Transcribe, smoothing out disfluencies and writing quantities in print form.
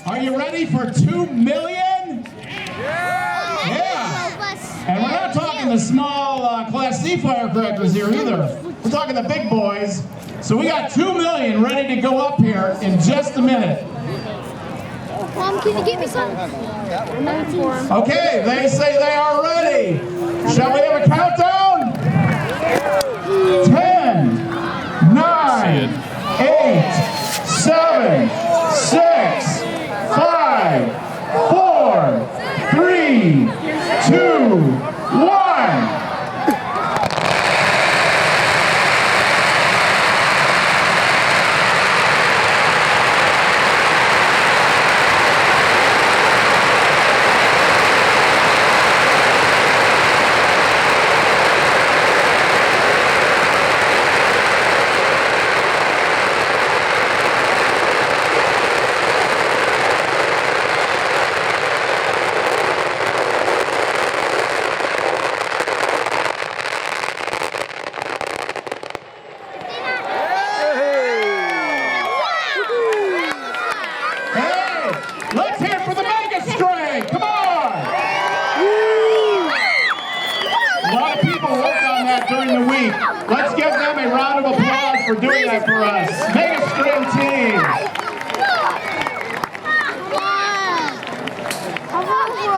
Are you ready for 2 million? Yeah. And we're not talking the small Class C firecrackers here either. We're talking the big boys. So we got 2 million ready to go up here in just a minute. Mom, can you get me some? Okay, they say they are ready. Shall we have a countdown? 10, 9, 8, 7, 6, 5, 4, 3, 2, 1. Let's hear it for the mega string. Come on. A lot of people worked on that during the week. Let's give them a round of applause for doing that for us. Mega string.